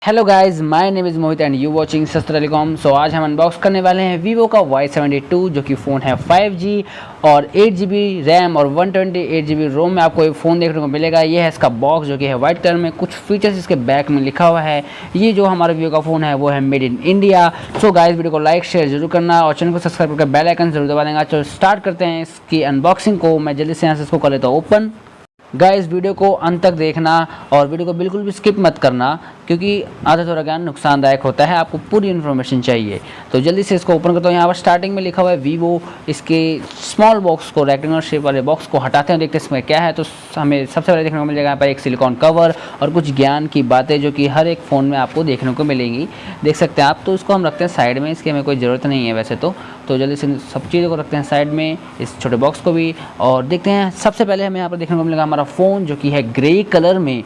Hello guys, my name is Mohit and you watching सस्ता telecom. सो आज हम unbox करने वाले हैं वीवो का Y72 जो कि फ़ोन है 5G और 8GB रैम और 128GB रोम में आपको ये फ़ोन देखने को मिलेगा। ये है इसका बॉक्स जो कि है वाइट कलर में, कुछ फीचर्स इसके बैक में लिखा हुआ है। ये जो हमारा वीवो का फ़ोन है वो है made in India. So guys, video को लाइक शेयर जरूर करना और चैनल को सब्सक्राइब करके बेल आइकन जरूर दबा देगा। चलो स्टार्ट करते हैं इसकी अनबॉक्सिंग को। मैं जल्दी से यहाँ से इसको कर लेता हूँ ओपन। गाइस, वीडियो को अंत तक देखना और वीडियो को बिल्कुल भी स्किप मत करना क्योंकि आधा थोड़ा ज्ञान नुकसानदायक होता है, आपको पूरी इन्फॉर्मेशन चाहिए। तो जल्दी से इसको ओपन करता हूँ। यहाँ पर स्टार्टिंग में लिखा हुआ है वीवो। इसके स्मॉल बॉक्स को, रेक्टेंगुलर शेप वाले बॉक्स को हटाते हैं, देखते हैं इसमें क्या है। तो हमें सबसे पहले देखने को मिल जाएगा यहाँ पर एक सिलिकॉन कवर और कुछ ज्ञान की बातें जो कि हर एक फ़ोन में आपको देखने को मिलेंगी, देख सकते हैं आप। तो इसको हम रखते हैं साइड में, इसकी हमें कोई ज़रूरत नहीं है वैसे तो जल्दी से सब चीज़ों को रखते हैं साइड में, इस छोटे बॉक्स को भी। और देखते हैं सबसे पहले हमें यहाँ पर देखने को मिलेगा हमारा फ़ोन जो कि है ग्रे कलर में।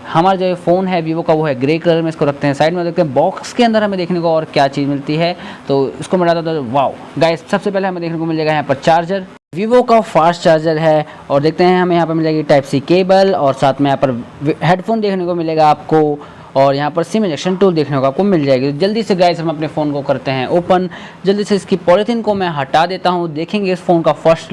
हमारा जो फ़ोन है वीवो का वो है ग्रे कलर में। इसको रखते हैं साइड में, देखते हैं बॉक्स के अंदर हमें देखने को और क्या चीज़ मिलती है। तो इसको मैं डालता हूँ। वाओ गाइस, सबसे पहले हमें देखने को मिल जाएगा यहाँ पर चार्जर। वीवो का फास्ट चार्जर है और देखते हैं हमें यहाँ पर मिल जाएगी टाइप सी केबल और साथ में यहाँ पर हेडफोन देखने को मिलेगा आपको और यहाँ पर सिम इंजेक्शन टूल देखने को आपको मिल जाएगी। तो जल्दी से गाइस हम अपने फ़ोन को करते हैं ओपन। जल्दी से इसकी पॉलीथीन को मैं हटा देता हूँ, देखेंगे इस फ़ोन का फर्स्ट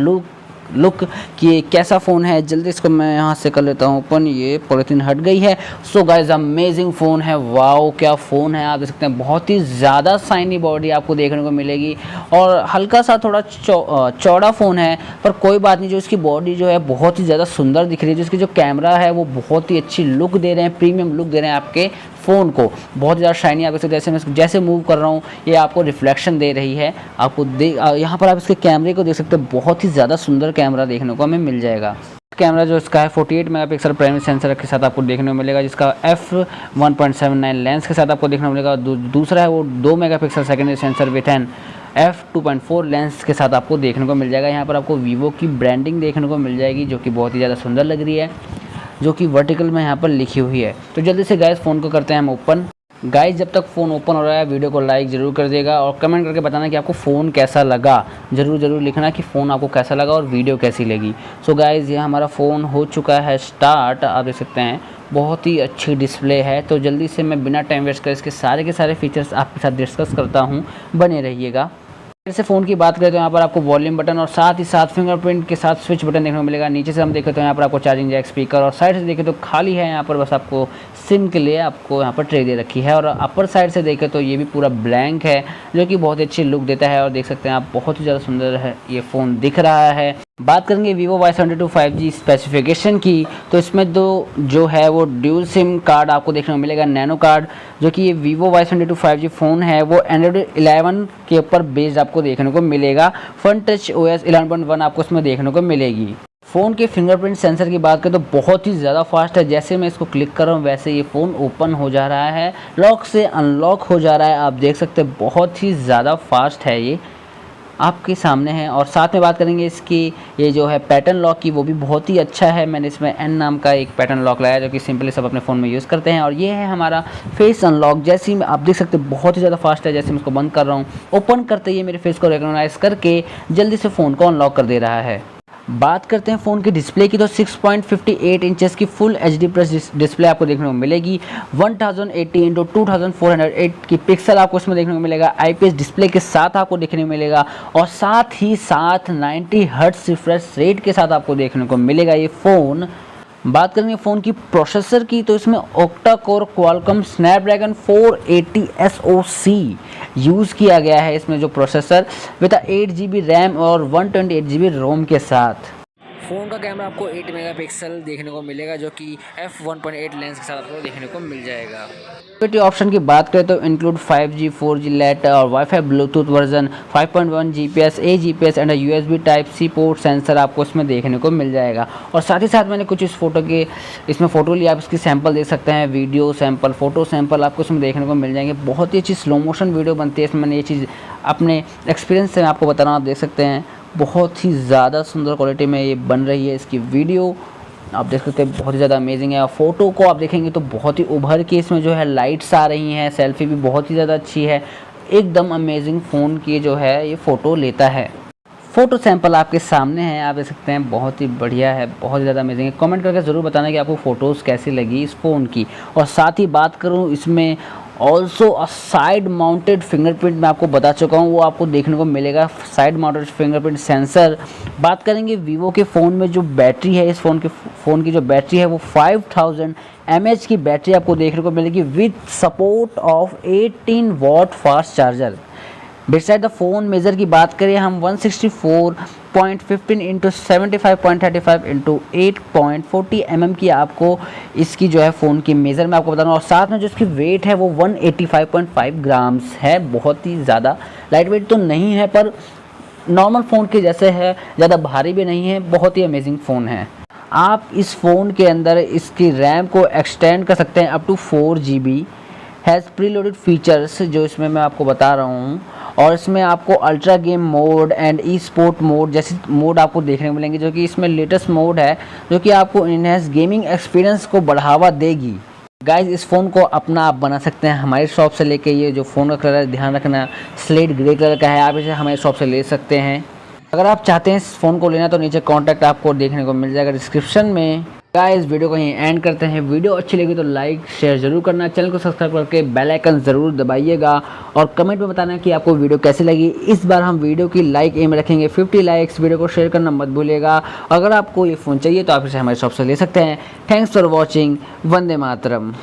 लुक कि ये कैसा फ़ोन है। जल्दी इसको मैं यहाँ से कर लेता हूँ ओपन। ये पॉलीथीन हट गई है। सो गाइस, अमेजिंग फ़ोन है। वाओ क्या फ़ोन है, आप देख सकते हैं। बहुत ही ज़्यादा शाइनी बॉडी आपको देखने को मिलेगी और हल्का सा थोड़ा चौड़ा फ़ोन है, पर कोई बात नहीं। जो इसकी बॉडी जो है बहुत ही ज़्यादा सुंदर दिख रही है। जो इसकी जो कैमरा है वो बहुत ही अच्छी लुक दे रहे हैं, प्रीमियम लुक दे रहे हैं आपके फ़ोन को। बहुत ज़्यादा शाइनी, आप जैसे मैं जैसे मूव कर रहा हूँ ये आपको रिफ्लेक्शन दे रही है। आपको यहाँ पर आप इसके कैमरे को देख सकते हैं, बहुत ही ज़्यादा सुंदर कैमरा देखने को हमें मिल जाएगा। कैमरा जो इसका है 48 मेगापिक्सल प्राइमरी सेंसर के साथ आपको देखने को मिलेगा, जिसका f1.79 लेंस के साथ आपको देखने को मिलेगा। दूसरा है वो 2 megapixel secondary sensor with an f2.4 lens के साथ आपको देखने को मिल जाएगा। यहाँ पर आपको वीवो की ब्रांडिंग देखने को मिल जाएगी जो कि बहुत ही ज़्यादा सुंदर लग रही है, जो कि वर्टिकल में यहाँ पर लिखी हुई है। तो जल्दी से गाइस फ़ोन को करते हैं हम ओपन। गाइस, जब तक फ़ोन ओपन हो रहा है वीडियो को लाइक ज़रूर कर देगा और कमेंट करके बताना कि आपको फ़ोन कैसा लगा। ज़रूर लिखना कि फ़ोन आपको कैसा लगा और वीडियो कैसी लगी। सो गाइस, ये हमारा फ़ोन हो चुका है स्टार्ट। आप देख सकते हैं बहुत ही अच्छी डिस्प्ले है। तो जल्दी से मैं बिना टाइम वेस्ट कर इसके सारे फीचर्स आपके साथ डिस्कस करता हूँ, बने रहिएगा। से फ़ोन की बात करें तो यहाँ पर आपको वॉल्यूम बटन और साथ ही साथ फिंगरप्रिंट के साथ स्विच बटन देखने को मिलेगा। नीचे से हम देखें तो यहाँ पर आपको चार्जिंग जैक, स्पीकर और साइड से देखें तो खाली है। यहाँ पर बस आपको सिम के लिए आपको यहाँ पर ट्रे दे रखी है और अपर साइड से देखें तो ये भी पूरा ब्लैंक है, जो कि बहुत अच्छी लुक देता है। और देख सकते हैं आप बहुत ही ज़्यादा सुंदर है ये फ़ोन दिख रहा है। बात करेंगे वीवो Y72 5G स्पेसिफिकेशन की, तो इसमें जो है वो ड्यूल सिम कार्ड आपको देखने को मिलेगा, नैनो कार्ड। जो कि ये वीवो Y72 5G फ़ोन है वो एंड्रॉइड 11 के ऊपर बेस्ड आपको देखने को मिलेगा। फ्रंट टच OS 11.1 आपको इसमें देखने को मिलेगी। फ़ोन के फिंगरप्रिंट सेंसर की बात करें तो बहुत ही ज़्यादा फास्ट है। जैसे मैं इसको क्लिक कर रहा हूँ वैसे ये फ़ोन ओपन हो जा रहा है, लॉक से अनलॉक हो जा रहा है। आप देख सकते हैं बहुत ही ज़्यादा फास्ट है, ये आपके सामने है। और साथ में बात करेंगे इसकी ये जो है पैटर्न लॉक की, वो भी बहुत ही अच्छा है। मैंने इसमें N नाम का एक पैटर्न लॉक लाया जो कि सिंपली सब अपने फ़ोन में यूज़ करते हैं। और ये है हमारा फेस अनलॉक। जैसे ही आप देख सकते हैं बहुत ही ज़्यादा फास्ट है। जैसे मैं इसको बंद कर रहा हूँ, ओपन करते ही मेरे फेस को रिकॉग्नाइज करके जल्दी से फ़ोन को अनलॉक कर दे रहा है। बात करते हैं फ़ोन की डिस्प्ले की, तो 6.58 इंचेस की फुल HD प्लस डिस्प्ले आपको देखने को मिलेगी। 1080x2408 की पिक्सल आपको इसमें देखने को मिलेगा। IPS डिस्प्ले के साथ आपको देखने को मिलेगा और साथ ही साथ 90 हर्ट्ज रिफ्रेश रेट के साथ आपको देखने को मिलेगा ये फ़ोन। बात करेंगे फ़ोन की प्रोसेसर की, तो इसमें octa core Qualcomm Snapdragon 480 SoC use किया गया है। इसमें जो प्रोसेसर विद 8GB रैम और 128GB रोम के साथ। फ़ोन का कैमरा आपको 8 मेगापिक्सल देखने को मिलेगा, जो कि f1.8 लेंस के साथ आपको देखने को मिल जाएगा। सिक्योरिटी ऑप्शन की बात करें तो इंक्लूड 5G 4G LAT और wifi Bluetooth version 5.1 GPS AGPS and USB Type-C port sensor आपको इसमें देखने को मिल जाएगा। और साथ ही साथ मैंने कुछ इस फोटो के इसमें फ़ोटो लिया, आप इसकी सैंपल देख सकते हैं। वीडियो सैंपल, फ़ोटो सैंपल आपको इसमें देखने को मिल जाएंगे। बहुत ही अच्छी स्लो मोशन वीडियो बनती है इसमें। मैंने ये चीज़ अपने एक्सपीरियंस से आपको बता रहा हूँ, आप देख सकते हैं बहुत ही ज़्यादा सुंदर क्वालिटी में ये बन रही है। इसकी वीडियो आप देख सकते हैं बहुत ही ज़्यादा अमेजिंग है। और फ़ोटो को आप देखेंगे तो बहुत ही उभर के इसमें जो है लाइट्स आ रही हैं। सेल्फी भी बहुत ही ज़्यादा अच्छी है, एकदम अमेजिंग फ़ोन की जो है ये फ़ोटो लेता है। फ़ोटो सैंपल आपके सामने है, आप देख सकते हैं, बहुत ही बढ़िया है, बहुत ही ज़्यादा अमेजिंग है। कमेंट करके ज़रूर बताना कि आपको फ़ोटोज़ कैसी लगी इस फ़ोन की। और साथ ही बात करूँ इसमें also a side mounted fingerprint मैं आपको बता चुका हूँ, वो आपको देखने को मिलेगा, साइड माउंटेड फिंगरप्रिंट सेंसर। बात करेंगे वीवो के फ़ोन में जो बैटरी है, इस फ़ोन की जो बैटरी है वो 5000 mAh की बैटरी आपको देखने को मिलेगी with support of 18 watt fast charger. Beside the phone measure की बात करें हम 164.15 इंटू 75.35 इंटू 8.40 mm की आपको इसकी जो है फ़ोन की मेज़र मैं आपको बता दूँ। और साथ में जो इसकी वेट है वो 185.5 ग्राम्स है, बहुत ही ज़्यादा लाइट वेट तो नहीं है पर नॉर्मल फ़ोन के जैसे है, ज़्यादा भारी भी नहीं है, बहुत ही अमेजिंग फ़ोन है। आप इस फ़ोन के अंदर इसकी रैम को एक्सटेंड कर सकते हैं up to 4 GB। Has preloaded features जो इसमें मैं आपको बता रहा हूँ। और इसमें आपको ultra game mode and E sport mode जैसे मोड आपको देखने को मिलेंगे, जो कि इसमें लेटेस्ट मोड है, जो कि आपको इनहैंस गेमिंग एक्सपीरियंस को बढ़ावा देगी। गाइज इस फ़ोन को अपना आप बना सकते हैं हमारी शॉप से लेके। ये जो फ़ोन का कलर है, ध्यान रखना, स्लेट ग्रे कलर का है, आप इसे हमारी शॉप से ले सकते हैं। अगर आप चाहते हैं इस फ़ोन को लेना तो नीचे कॉन्टैक्ट आपको देखने को मिल जाएगा डिस्क्रिप्शन में। गाइस वीडियो को यहीं एंड करते हैं। वीडियो अच्छी लगी तो लाइक शेयर ज़रूर करना, चैनल को सब्सक्राइब करके बेल आइकन ज़रूर दबाइएगा और कमेंट में बताना कि आपको वीडियो कैसी लगी। इस बार हम वीडियो की लाइक एम रखेंगे 50 लाइक्स। वीडियो को शेयर करना मत भूलिएगा। अगर आपको ये फ़ोन चाहिए तो आप इसे हमारे शॉप से ले सकते हैं। Thanks for watching. Vande Mataram.